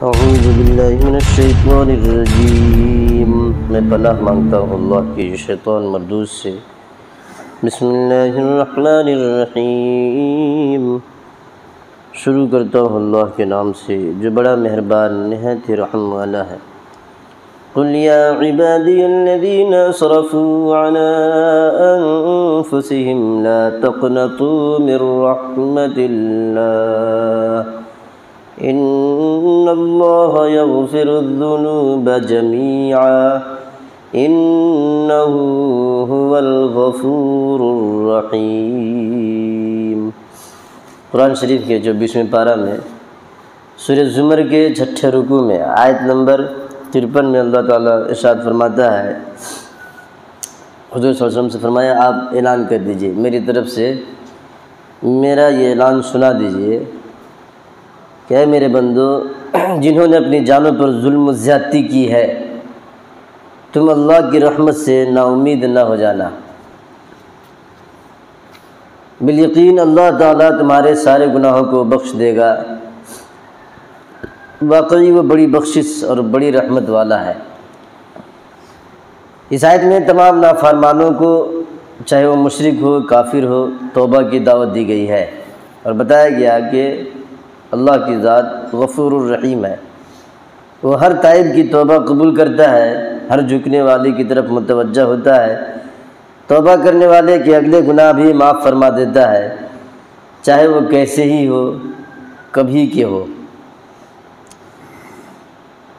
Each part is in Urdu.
اعوذ باللہ من الشیطان الرجیم، میں پناہ مانگتا ہوں اللہ کے شیطان مردود سے۔ بسم اللہ الرحمن الرحیم، شروع کرتا ہوں اللہ کے نام سے جو بڑا مہربان نہایت رحم والا ہے۔ قل یا عبادی الذین اسرفوا علی انفسهم لا تقنطوا من رحمت اللہ ان اللہ یغفر الذنوب جمیعا انہ هو الغفور الرحیم۔ قرآن شریف کے 24ویں پارہ میں سورہ زمر کے 6 رکوع میں آیت نمبر 53 میں اللہ تعالیٰ ارشاد فرماتا ہے، حضور صلی اللہ علیہ وسلم سے فرمایا آپ اعلان کر دیجئے، میری طرف سے میرا یہ اعلان سنا دیجئے کہ اے میرے بندو، جنہوں نے اپنی جانوں پر ظلم و زیادتی کی ہے تم اللہ کی رحمت سے نا امید نہ ہو جانا۔ بالیقین اللہ تعالیٰ تمہارے سارے گناہوں کو بخش دے گا، واقعی وہ بڑی بخشش اور بڑی رحمت والا ہے۔ اس آیت میں تمام نافرمانوں کو، چاہے وہ مشرک ہو کافر ہو، توبہ کی دعوت دی گئی ہے اور بتایا گیا کہ اللہ کی ذات غفور الرحیم ہے، وہ ہر تائب کی توبہ قبول کرتا ہے، ہر جھکنے والے کی طرف متوجہ ہوتا ہے، توبہ کرنے والے کے اگلے گناہ بھی معاف فرما دیتا ہے، چاہے وہ کیسے ہی ہو، کبھی کے ہو۔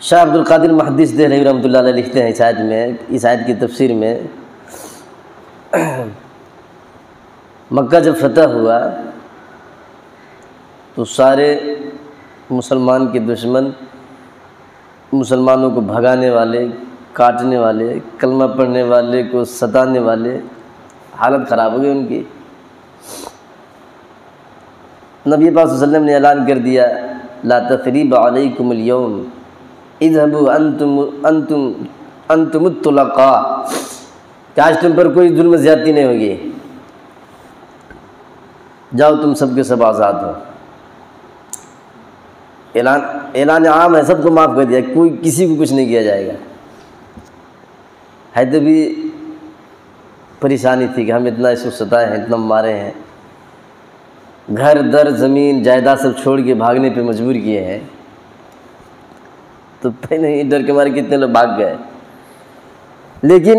شاہ عبد القادر محدث دہلوی رحمۃ اللہ علیہ لکھتے ہیں اس آیت کی تفسیر میں، مکہ جب فتح ہوا تو سارے مسلمان کے دشمن، مسلمانوں کو بھگانے والے، کاٹنے والے، کلمہ پڑھنے والے کو ستانے والے، حالت خراب ہو گئی ان کی۔ نبی پاک صلی اللہ علیہ وسلم نے اعلان کر دیا، لا تثریب علیکم اليوم اذهبوا انتم الطلقاء، کہ آج تم پر کوئی ظلم زیادتی نہیں ہوگی، جاؤ تم سب کے سب آزاد ہو۔ اعلان عام ہے، سب کو معاف کر دیا، کوئی کسی کو کچھ نہیں کیا جائے گا۔ ہے تو بھی پریشانی تھی کہ ہم اتنا اس کو ستائے ہیں، اتنا مارے ہیں، گھر در زمین جائیداد سب چھوڑ کے بھاگنے پہ مجبور کیے ہیں، تو پہلے ہی ڈر کے مارے کتنے لوگ بھاگ گئے۔ لیکن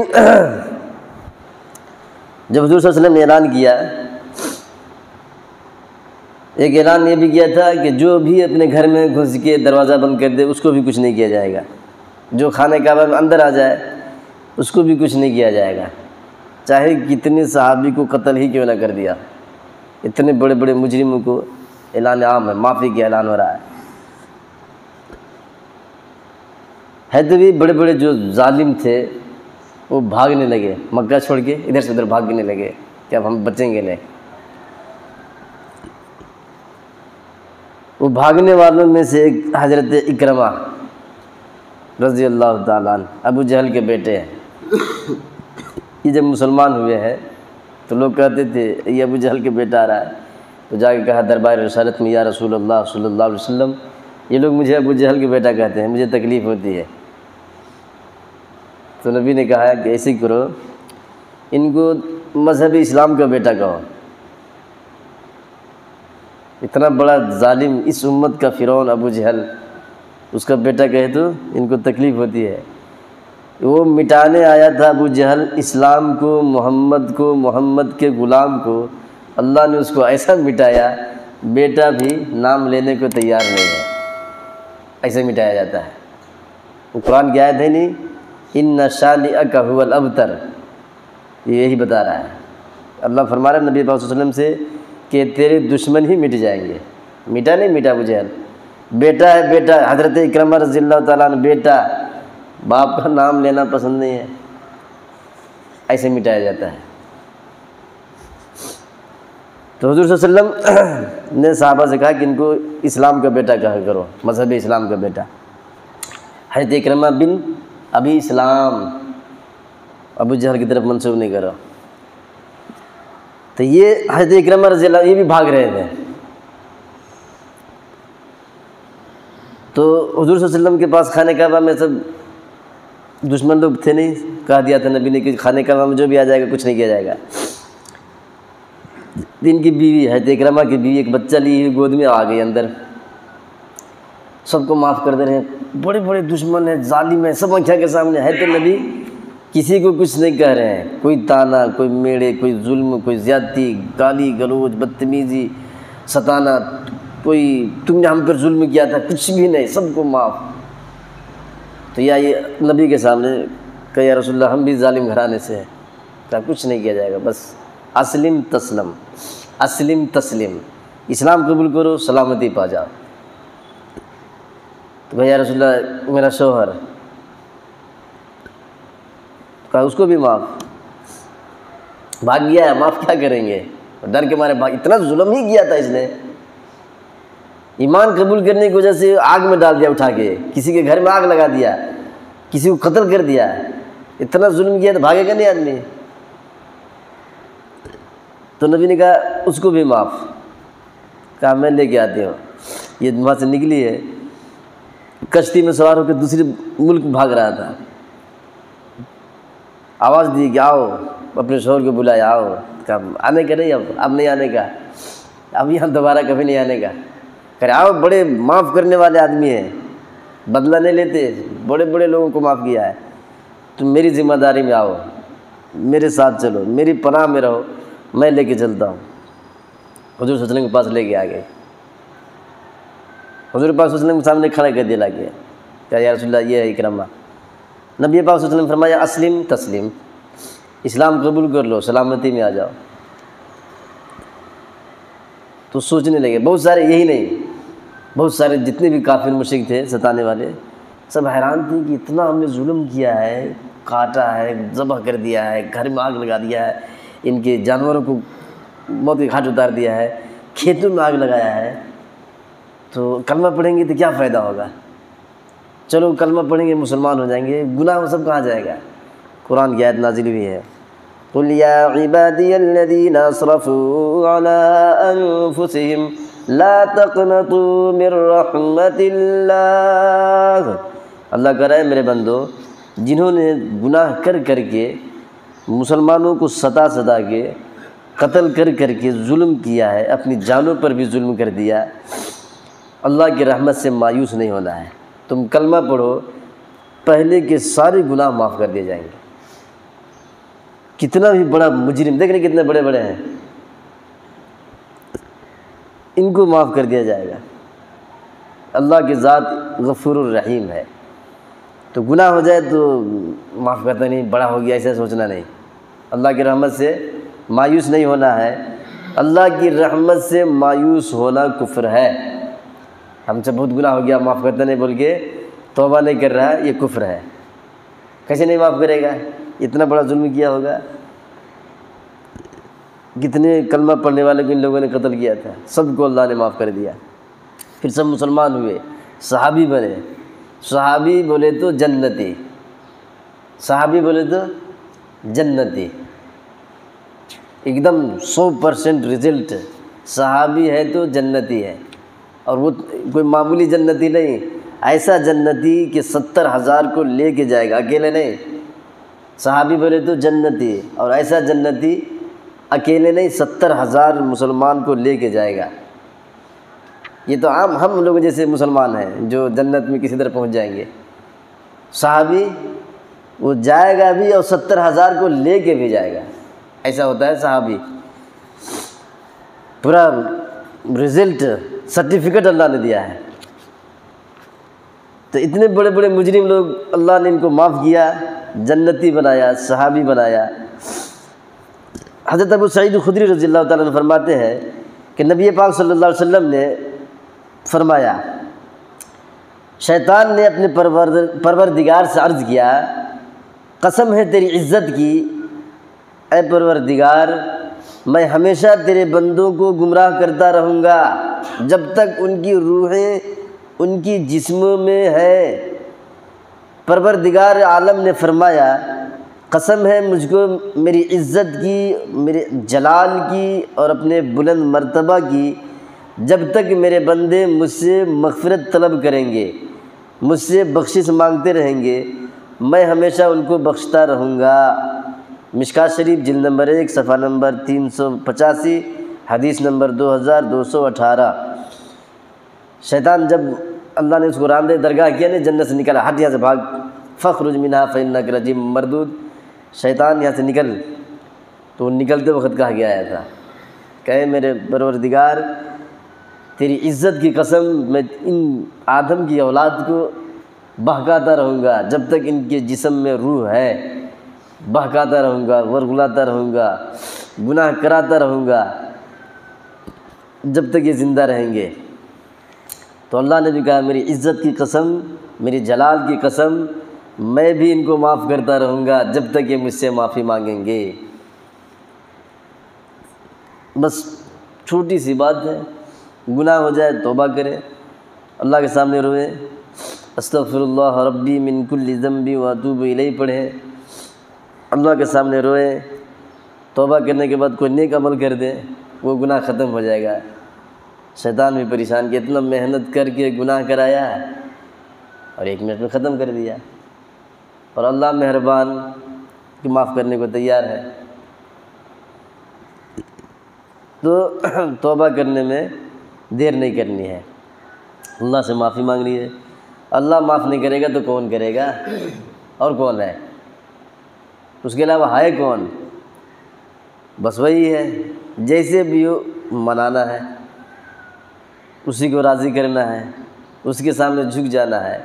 جب حضور صلی اللہ علیہ وسلم نے اعلان کیا، ایک اعلان یہ بھی کیا تھا کہ جو بھی اپنے گھر میں گھس کے دروازہ بند کر دے اس کو بھی کچھ نہیں کیا جائے گا، جو خانہ کعبہ میں اندر آ جائے اس کو بھی کچھ نہیں کیا جائے گا، چاہے کتنے صحابی کو قتل ہی کیوں نہ کر دیا، اتنے بڑے بڑے مجرموں کو اعلان عام ہے، معافی کا اعلان ہو رہا ہے۔ تو بھی بڑے بڑے جو ظالم تھے وہ بھاگنے لگے، مکہ چھوڑ کے ادھر سے ادھر بھاگنے لگے کہ اب ہم بچیں گے نہیں۔ وہ بھاگنے والوں میں سے ایک حضرت اکرمہ رضی اللہ تعالیٰ عنہ، ابو جہل کے بیٹے ہیں۔ یہ جب مسلمان ہوئے ہیں تو لوگ کہتے تھے یہ ابو جہل کے بیٹا آ رہا ہے، تو جا کے کہا دربار رسالت میں، یا رسول اللہ صلی اللہ علیہ وسلم، یہ لوگ مجھے ابو جہل کے بیٹا کہتے ہیں، مجھے تکلیف ہوتی ہے۔ تو نبی نے کہا کہ ایسے کرو، ان کو مذہب اسلام کا بیٹا کہو۔ اتنا بڑا ظالم، اس امت کا فرعون ابو جہل، اس کا بیٹا کہے تو ان کو تکلیف ہوتی ہے۔ وہ مٹانے آیا تھا ابو جہل اسلام کو، محمد کے غلام کو، اللہ نے اس کو ایسا مٹایا، بیٹا بھی نام لینے کو تیار نہیں ہے، ایسے مٹایا جاتا ہے۔ وہ قرآن کی آیت ہے نہیں، ان شانئک ھو الابتر، یہی بتا رہا ہے۔ اللہ فرما رہا ہے نبی پاک صلی اللہ علیہ وسلم سے کہ تیرے دشمن ہی مٹ جائیں گے۔ مٹا نہیں مٹا ابو جہل، بیٹا ہے بیٹا، حضرت اکرمہ رضی اللہ تعالیٰ عنہ بیٹا، باپ کا نام لینا پسند نہیں ہے، ایسے مٹایا جاتا ہے۔ تو حضور صلی اللہ علیہ وسلم نے صحابہ سے کہا کہ ان کو اسلام کا بیٹا کہا کرو، مذہب اسلام کا بیٹا۔ حضرت اکرمہ بن ابی اسلام، ابو جہل کی طرف منسوب نہیں کرو۔ تو یہ حضرت اکرمہ رضی اللہ یہ بھی بھاگ رہے تھے، تو حضور صلی اللہ علیہ وسلم کے پاس خانہ کعبہ میں سب دشمن لوگ تھے نہیں، کہا دیا تھا نبی نے کہ خانہ کعبہ میں جو بھی آ جائے گا کچھ نہیں کیا جائے گا۔ ان کی بیوی حضرت اکرمہ کی بیوی ایک بچہ لی ہوئی گود میں آ گئی اندر، سب کو معاف کر دے رہے ہیں، بڑے بڑے دشمن ہیں، ظالم ہیں، سب آنکھوں کے سامنے ہے، تو نبی کسی کو کچھ نہیں کہہ رہے ہیں، کوئی تانا، کوئی میڑے، کوئی ظلم، کوئی زیادتی، گالی گلوچ، بدتمیزی، ستانا، کوئی تم نے ہم پر ظلم کیا تھا، کچھ بھی نہیں، سب کو معاف۔ تو یہ نبی کے سامنے کہ یا رسول اللہ ہم بھی ظالم گھرانے سے ہیں، کہا کچھ نہیں کیا جائے گا، بس اسلم تسلم، اسلم تسلم، اسلام قبول کرو سلامتی پا جاؤ۔ تو یا رسول اللہ میرا شوہر، کہا اس کو بھی معاف، بھاگ گیا ہے، معاف کیا کریں گے، ڈر کے مارے بھاگ، اتنا ظلم ہی کیا تھا اس نے، ایمان قبول کرنے کی وجہ سے آگ میں ڈال دیا اٹھا کے، کسی کے گھر میں آگ لگا دیا، کسی کو قتل کر دیا، اتنا ظلم کیا تو بھاگے گا نہیں آدمی۔ تو نبی نے کہا اس کو بھی معاف، کہا میں لے کے آتی ہوں۔ یہ وہاں سے نکلی ہے، کشتی میں سوار ہو کے دوسرے ملک بھاگ رہا تھا، آواز دی کہ آؤ، اپنے شوہر کو بلایا، آؤ، کہا آنے کا نہیں، اب نہیں آنے کا، اب یہاں دوبارہ کبھی نہیں آنے کا، کہ آؤ، بڑے معاف کرنے والے آدمی ہیں، بدلہ نہیں لیتے، بڑے بڑے لوگوں کو معاف کیا ہے، تم میری ذمہ داری میں آؤ، میرے ساتھ چلو، میری پناہ میں رہو، میں لے کے چلتا ہوں۔ حضور صلی اللہ علیہ وسلم کے پاس لے کے آ گئے، حضور پاک صلی اللہ علیہ وسلم کے سامنے کھڑا کر دیا گیا، کہا یا رسول اللہ یہ ہے اکرمہ۔ نبی پاک صلی اللہ علیہ وسلم فرمایا اسلم تسلیم، اسلام قبول کر لو سلامتی میں آ جاؤ۔ تو سوچنے لگے، بہت سارے، یہی نہیں، بہت سارے جتنے بھی کافر مشرک تھے ستانے والے، سب حیران تھے کہ اتنا ہم نے ظلم کیا ہے، کاٹا ہے، ذبح کر دیا ہے، گھر میں آگ لگا دیا ہے، ان کے جانوروں کو موت کے گھاٹ اتار دیا ہے، کھیتوں میں آگ لگایا ہے، تو کلمہ پڑھیں گے تو کیا فائدہ ہوگا، چلو کلمہ پڑھیں گے مسلمان ہو جائیں گے، گناہ وہ سب کہاں جائے گا۔ قرآن کی آیت نازل ہوئی ہے، قُلْ يَا عِبَادِيَ الَّذِينَ أَسْرَفُوا عَلَىٰ أَنفُسِهِمْ لَا تَقْنَطُوا مِن رَّحْمَةِ اللَّهِ، اللہ کہہ رہا ہے میرے بندو، جنہوں نے گناہ کر کر کے، مسلمانوں کو ستا ستا کے، قتل کر کر کے ظلم کیا ہے، اپنی جانوں پر بھی ظلم کر دیا، اللہ کی رحمت سے مایوس نہیں ہونا ہے۔ تم کلمہ پڑھو، پہلے کے سارے گناہ معاف کر دیے جائیں گے۔ کتنا بھی بڑا مجرم، دیکھ رہے کتنے بڑے بڑے ہیں، ان کو معاف کر دیا جائے گا۔ اللہ کی ذات غفور الرحیم ہے، تو گناہ ہو جائے تو معاف کرتا نہیں، بڑا ہو گیا ایسا سوچنا نہیں، اللہ کی رحمت سے مایوس نہیں ہونا ہے۔ اللہ کی رحمت سے مایوس ہونا کفر ہے، ہم سے بہت گناہ ہو گیا معاف کرتا نہیں بول کے توبہ نہیں کر رہا ہے، یہ کفر ہے۔ کیسے نہیں معاف کرے گا، اتنا بڑا ظلم کیا ہوگا، کتنے کلمہ پڑھنے والے کو ان لوگوں نے قتل کیا تھا، سب کو اللہ نے معاف کر دیا، پھر سب مسلمان ہوئے، صحابی بنے، صحابی بولے تو جنتی، صحابی بولے تو جنتی، ایک دم 100% رزلٹ، صحابی ہے تو جنتی ہے، اور وہ کوئی معمولی جنتی نہیں، ایسا جنتی کہ 70,000 کو لے کے جائے گا، اکیلے نہیں، صحابی بولے تو جنتی، اور ایسا جنتی اکیلے نہیں 70,000 مسلمان کو لے کے جائے گا۔ یہ تو عام ہم لوگ جیسے مسلمان ہیں جو جنت میں کسی طرح پہنچ جائیں گے، صحابی وہ جائے گا بھی اور 70,000 کو لے کے بھی جائے گا، ایسا ہوتا ہے صحابی، پورا رزلٹ سرٹیفکیٹ اللہ نے دیا ہے۔ تو اتنے بڑے بڑے مجرم لوگ اللہ نے ان کو معاف کیا، جنتی بنایا، صحابی بنایا۔ حضرت ابو سعید خدری رضی اللہ تعالیٰ عنہ فرماتے ہیں کہ نبی پاک صلی اللہ علیہ وسلم نے فرمایا، شیطان نے اپنے پروردگار سے عرض کیا، قسم ہے تیری عزت کی اے پروردگار، میں ہمیشہ تیرے بندوں کو گمراہ کرتا رہوں گا جب تک ان کی روحیں ان کی جسموں میں ہے۔ پروردگار عالم نے فرمایا، قسم ہے مجھ کو میری عزت کی، میرے جلال کی اور اپنے بلند مرتبہ کی، جب تک میرے بندے مجھ سے مغفرت طلب کریں گے مجھ سے بخشش مانگتے رہیں گے، میں ہمیشہ ان کو بخشتا رہوں گا۔ مشکوٰۃ شریف جلد نمبر 1 صفحہ نمبر 385 حدیث نمبر 2218۔ شیطان جب اللہ نے اس کو راندہ درگاہ کیا نا، جنت سے نکلا، ہٹ یہاں سے بھاگ، فخرج منہا فإنک رجیم مردود، شیطان یہاں سے نکل، تو نکلتے وقت کہا گیا تھا کہ میرے پروردگار تیری عزت کی قسم، میں ان آدم کی اولاد کو بہکاتا رہوں گا جب تک ان کے جسم میں روح ہے، بہکاتا رہوں گا، ورغلاتا رہوں گا، گناہ کراتا رہوں گا جب تک یہ زندہ رہیں گے۔ تو اللہ نے بھی کہا میری عزت کی قسم، میری جلال کی قسم، میں بھی ان کو معاف کرتا رہوں گا جب تک یہ مجھ سے معافی مانگیں گے۔ بس چھوٹی سی بات ہے، گناہ ہو جائے توبہ کرے، اللہ کے سامنے روئے، استغفر اللہ ربی من کل ذنب واتوب الیہ پڑھیں، اللہ کے سامنے روئے، توبہ کرنے کے بعد کوئی نیک عمل کر دیں، وہ گناہ ختم ہو جائے گا۔ شیطان بھی پریشان کہ اتنا محنت کر کے گناہ کرایا اور 1 منٹ میں ختم کر دیا، اور اللہ مہربان کہ معاف کرنے کو تیار ہے۔ تو توبہ کرنے میں دیر نہیں کرنی ہے، اللہ سے معافی مانگنی ہے۔ اللہ معاف نہیں کرے گا تو کون کرے گا؟ اور کون ہے؟ اس کے علاوہ ہے کون؟ بس وہی ہے، جیسے بھی ہو منانا ہے، اسی کو راضی کرنا ہے، اس کے سامنے جھک جانا ہے۔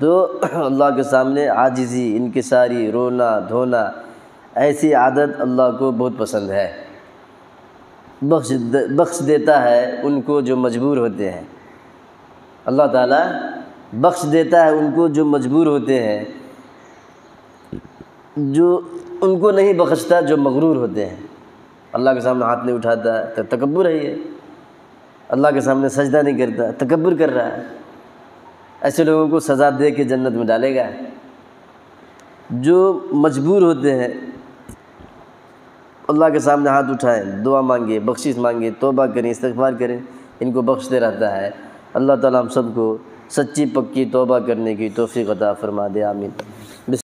تو اللہ کے سامنے عاجزی، انکساری، رونا دھونا، ایسی عادت اللہ کو بہت پسند ہے۔ بخش دیتا ہے ان کو جو مجبور ہوتے ہیں، اللہ تعالیٰ بخش دیتا ہے ان کو جو مجبور ہوتے ہیں، جو ان کو نہیں بخشتا جو مغرور ہوتے ہیں۔ اللہ کے سامنے ہاتھ نہیں اٹھاتا تو تکبر ہے، یہ اللہ کے سامنے سجدہ نہیں کرتا، تکبر کر رہا ہے۔ ایسے لوگوں کو سزا دے کے جنت میں ڈالے گا۔ جو مجبور ہوتے ہیں اللہ کے سامنے ہاتھ اٹھائیں، دعا مانگے، بخشش مانگے، توبہ کریں، استغفار کریں، ان کو بخشتے رہتا ہے۔ اللہ تعالیٰ ہم سب کو سچی پکی توبہ کرنے کی توفیق عطا فرما دے، آمین۔